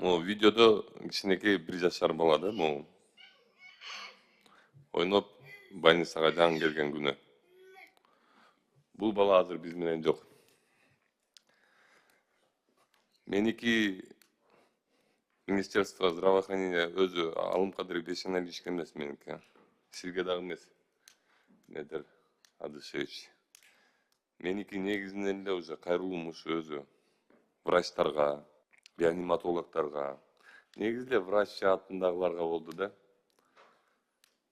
Видеодо кичинекей 1 жашар бала да могу ойноп больницага жаңы келген күнү. Бул бала азыр биз менен жок. Меники Министерство здравоохранения өзү алым кадыр бешена ишкен эмес меники. Сизге дагы эмес. Недер Адышевич. Меники негизинен эле уже кайрылуумуш өзү врачтарга, реаниматологторго, негизи эле врач жаатындагыларга болду да.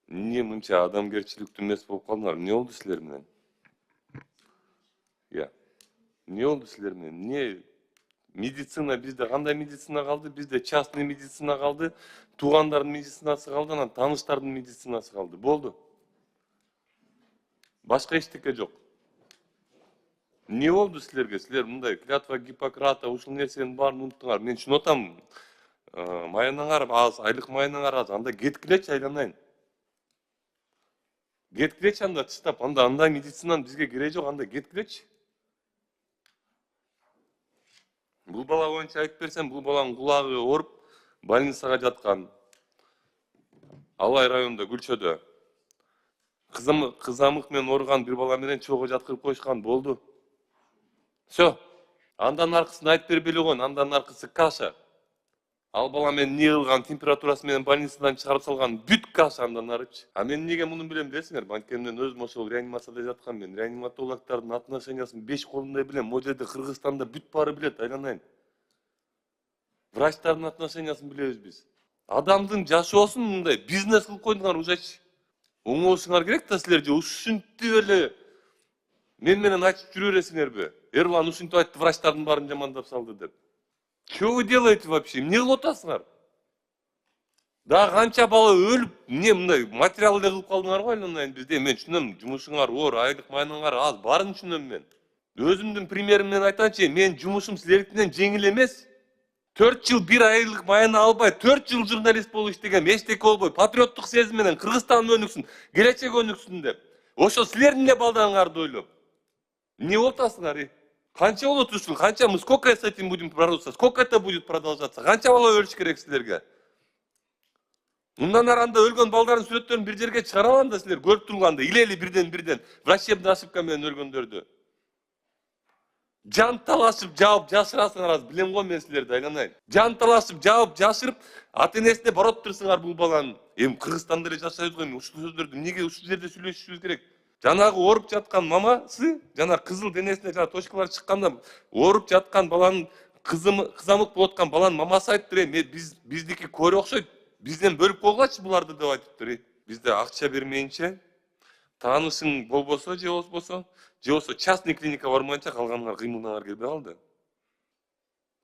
Эмне мынча адамгерчиликтүү эмес болуп калдыңар? Эмне болду силер менен? Эмне болду силер менен? Эмне медицина бизде кандай медицина калды? Бизде частный медицина калды, туугандардын медицинасы калды, анан тааныштардын медицинасы калды. Болду. Башка эчтеке жок. Эмне болду силерге? Силер мындай клятва Гиппократа ушул нерсенин баарын унуттуңар. Мен түшүнүп атам. Майынаңар аз, айлык майынаңар аз. Анда кеткилечи айланайын. Кеткилечи анда тыштап, андай медицинанын бизге кереги жок, анда кеткилечи. Бул бала боюнча айтып берсем, бул баланын кулагы ооруп, больницага жаткан. Алай районунда Гүлчөдө. Кызамык менен ооруган бир бала менен чогуу жаткырып коюшкан, болду. Всё. Андан аркысын айтып бербей эле койгон, андан аркысы каша. Ал бала менен эмне кылган, температурасы менен больницадан чыгарып салган, бүт каша андан арычы. А мен эмнеге муну билем билесиңер? Анткени мен өзүм ошол реанимацияда жаткан, мен реаниматологдордун отношениясын 5 колундай билем. Могу жерде Кыргызстанда бүт баары билет, айланайын. Врачтардын отношениясын билебиз биз. Адамдын жашоосун мындай бизнес кылып койдуңар ужачы. Оңоошуңар керек да силер же ушинтип эле мен менен айтып жүрө бересиңерби? Эрлан ушинтип айтты, врачтардын баарын жамандап салды деп. Что вы делаете вообще? Эмне кылып атасыңар? Да канча бала өлүп, эмне мындай материал эле кылып калдыңар го айланайын бизде. Мен түшүнөм, жумушуңар оор, айлык майыныңар аз, баарын түшүнөм мен. Өзүмдүн примерим менен айтайынчы, мен жумушум силердикинен жеңил эмес. 4 жыл 1 айлык майын албай, 4 жыл журналист болуп иштегем, эчтеке болбой, патриоттук сезим менен Кыргызстан өнүксүн, келечек өнүксүн деп. Ошо силердин эле балдарыңарды ойлоп. Эмне болуп атасыңар? Канча болот ушул? Канча мы сколько с этим будем бороться? Сколько это будет продолжаться? Канча бала өлүш керек силерге? Мындан ары анда өлгөн балдардын сүрөттөрүн бир жерге чыгарып алганда силер көрүп турганда, илели бирден врачебный ошибка менен өлгөндөрдү. Жан талашып жаап жашырасыңар аз, билем го мен силерди, айланайын. Жан талашып жаап жашырып, ата-энесине барып турсуңар бул баланын. Эми Кыргызстанда эле жашайбыз го, эми ушул сөздөрдү эмнеге ушул жерде сүйлөшүшүбүз керек? Жанагы ооруп жаткан мамасы, жана кызыл денесине жана точкалар чыкканда ооруп жаткан баланын кызамык болуп аткан баланын мамасы айтыптыр, биздики көрө окшойт, бизден бөлүп койгулачы буларды деп айтыптыр. Бизде акча бермейинче, таанышың болбосо же болбосо частный клиника бармайынча калганыңар кыймылдаңар келбей калды.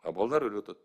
А балдар өлүп атат.